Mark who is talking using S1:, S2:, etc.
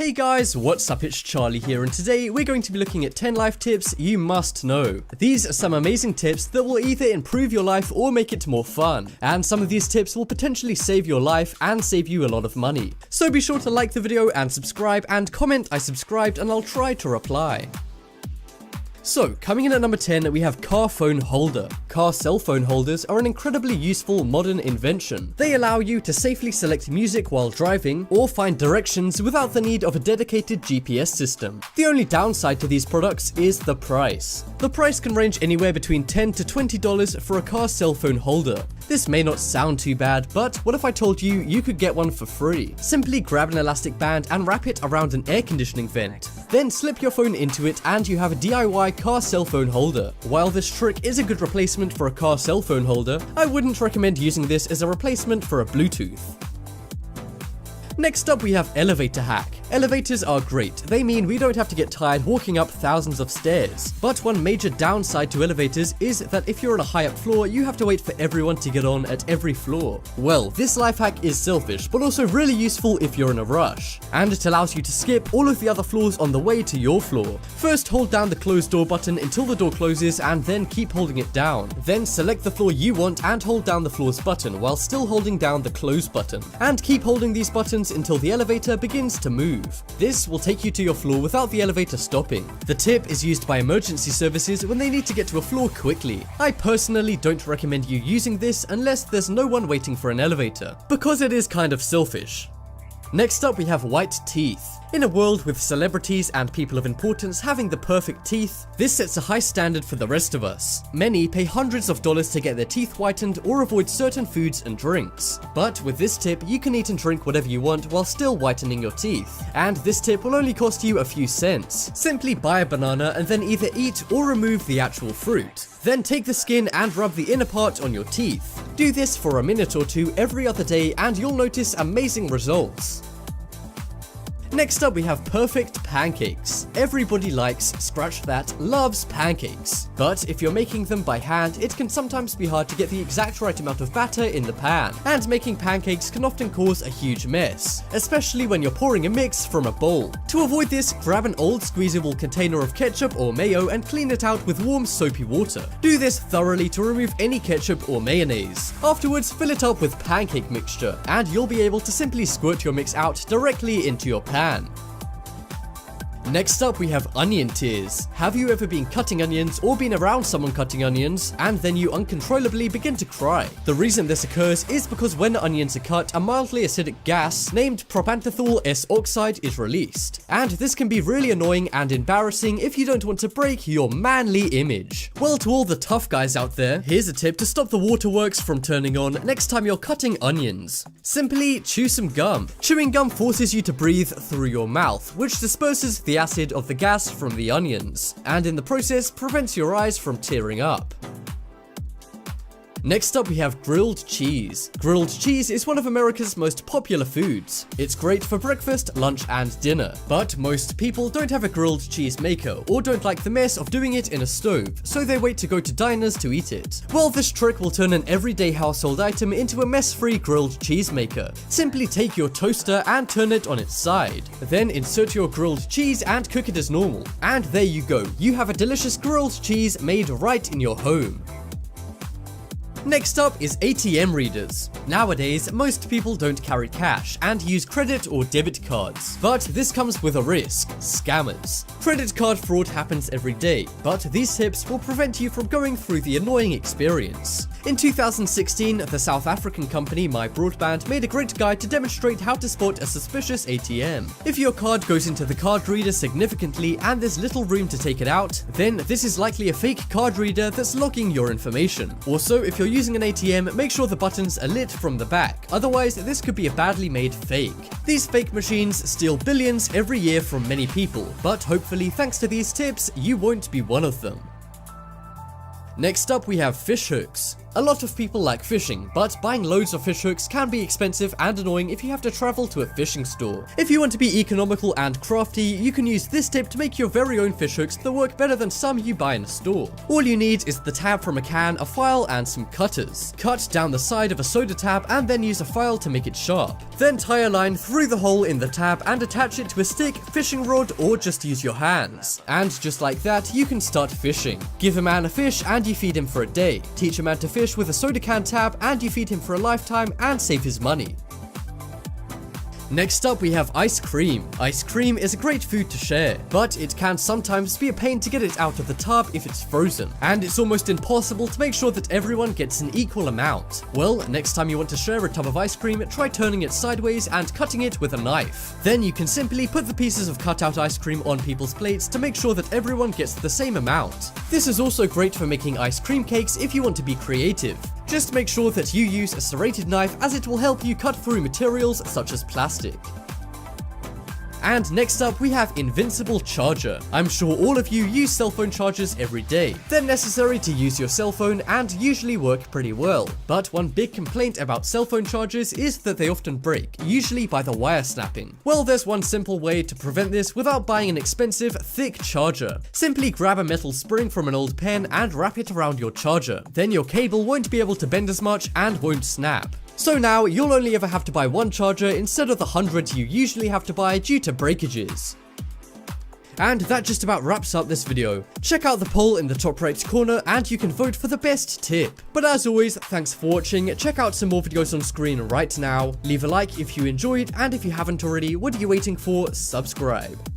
S1: Hey guys, what's up? It's Charlie here, and today we're going to be looking at 10 life tips you must know. These are some amazing tips that will either improve your life or make it more fun, and some of these tips will potentially save your life and save you a lot of money. So be sure to like the video and subscribe, and comment I subscribed and I'll try to reply. So, coming in at number 10, we have car phone holder. Car cell phone holders are an incredibly useful modern invention. They allow you to safely select music while driving or find directions without the need of a dedicated GPS system. The only downside to these products is the price. The price can range anywhere between $10 to $20 for a car cell phone holder. This may not sound too bad, but what if I told you you could get one for free? Simply grab an elastic band and wrap it around an air conditioning vent. Then slip your phone into it and you have a DIY car cell phone holder. While this trick is a good replacement for a car cell phone holder, I wouldn't recommend using this as a replacement for a Bluetooth. Next up, we have elevator hack. Elevators are great. They mean we don't have to get tired walking up thousands of stairs. But one major downside to elevators is that if you're on a high up floor, you have to wait for everyone to get on at every floor. Well, this life hack is selfish, but also really useful if you're in a rush. And it allows you to skip all of the other floors on the way to your floor. First, hold down the close door button until the door closes and then keep holding it down. Then select the floor you want and hold down the floor's button while still holding down the close button. And keep holding these buttons until the elevator begins to move. This will take you to your floor without the elevator stopping. The tip is used by emergency services when they need to get to a floor quickly. I personally don't recommend you using this unless there's no one waiting for an elevator, because it is kind of selfish. Next up, we have white teeth. In a world with celebrities and people of importance having the perfect teeth, this sets a high standard for the rest of us. Many pay hundreds of dollars to get their teeth whitened or avoid certain foods and drinks. But with this tip, you can eat and drink whatever you want while still whitening your teeth. And this tip will only cost you a few cents. Simply buy a banana and then either eat or remove the actual fruit. Then take the skin and rub the inner part on your teeth. Do this for a minute or two every other day and you'll notice amazing results. Next up, we have perfect pancakes. Everybody likes, scratch that, loves pancakes. But if you're making them by hand, it can sometimes be hard to get the exact right amount of batter in the pan. And making pancakes can often cause a huge mess, especially when you're pouring a mix from a bowl. To avoid this, grab an old squeezable container of ketchup or mayo and clean it out with warm soapy water. Do this thoroughly to remove any ketchup or mayonnaise. Afterwards, fill it up with pancake mixture, and you'll be able to simply squirt your mix out directly into your pan. Next up, we have onion tears. Have you ever been cutting onions or been around someone cutting onions and then you uncontrollably begin to cry? The reason this occurs is because when onions are cut, a mildly acidic gas named propanthenyl S-oxide is released. And this can be really annoying and embarrassing if you don't want to break your manly image. Well, to all the tough guys out there, here's a tip to stop the waterworks from turning on next time you're cutting onions. Simply chew some gum. Chewing gum forces you to breathe through your mouth, which disperses the acid of the gas from the onions, and in the process prevents your eyes from tearing up. Next up, we have grilled cheese. Grilled cheese is one of America's most popular foods. It's great for breakfast, lunch, and dinner. But most people don't have a grilled cheese maker or don't like the mess of doing it in a stove, so they wait to go to diners to eat it. Well, this trick will turn an everyday household item into a mess-free grilled cheese maker. Simply take your toaster and turn it on its side. Then insert your grilled cheese and cook it as normal. And there you go. You have a delicious grilled cheese made right in your home. Next up is ATM readers. Nowadays, most people don't carry cash and use credit or debit cards. But this comes with a risk: scammers. Credit card fraud happens every day, but these tips will prevent you from going through the annoying experience. In 2016, the South African company My Broadband made a great guide to demonstrate how to spot a suspicious ATM. If your card goes into the card reader significantly and there's little room to take it out, then this is likely a fake card reader that's logging your information. Also, if you're using an ATM, make sure the buttons are lit from the back, otherwise this could be a badly made fake. These fake machines steal billions every year from many people, but hopefully thanks to these tips, you won't be one of them. Next up, we have fish hooks. A lot of people like fishing, but buying loads of fish hooks can be expensive and annoying if you have to travel to a fishing store. If you want to be economical and crafty, you can use this tip to make your very own fish hooks that work better than some you buy in a store. All you need is the tab from a can, a file, and some cutters. Cut down the side of a soda tab and then use a file to make it sharp. Then tie a line through the hole in the tab and attach it to a stick, fishing rod, or just use your hands. And just like that, you can start fishing. Give a man a fish and you feed him for a day. Teach a man to fish with a soda can tab and you feed him for a lifetime and save his money. Next up, we have ice cream. Ice cream is a great food to share, but it can sometimes be a pain to get it out of the tub if it's frozen, and it's almost impossible to make sure that everyone gets an equal amount. Well, next time you want to share a tub of ice cream, try turning it sideways and cutting it with a knife. Then you can simply put the pieces of cut out ice cream on people's plates to make sure that everyone gets the same amount. This is also great for making ice cream cakes if you want to be creative. Just make sure that you use a serrated knife, as it will help you cut through materials such as plastic. And next up, we have Invincible Charger. I'm sure all of you use cell phone chargers every day. They're necessary to use your cell phone and usually work pretty well. But one big complaint about cell phone chargers is that they often break, usually by the wire snapping. Well, there's one simple way to prevent this without buying an expensive, thick charger. Simply grab a metal spring from an old pen and wrap it around your charger. Then your cable won't be able to bend as much and won't snap. So now, you'll only ever have to buy one charger instead of the 100 you usually have to buy due to breakages. And that just about wraps up this video. Check out the poll in the top right corner and you can vote for the best tip. But as always, thanks for watching. Check out some more videos on screen right now. Leave a like if you enjoyed, and if you haven't already, what are you waiting for? Subscribe.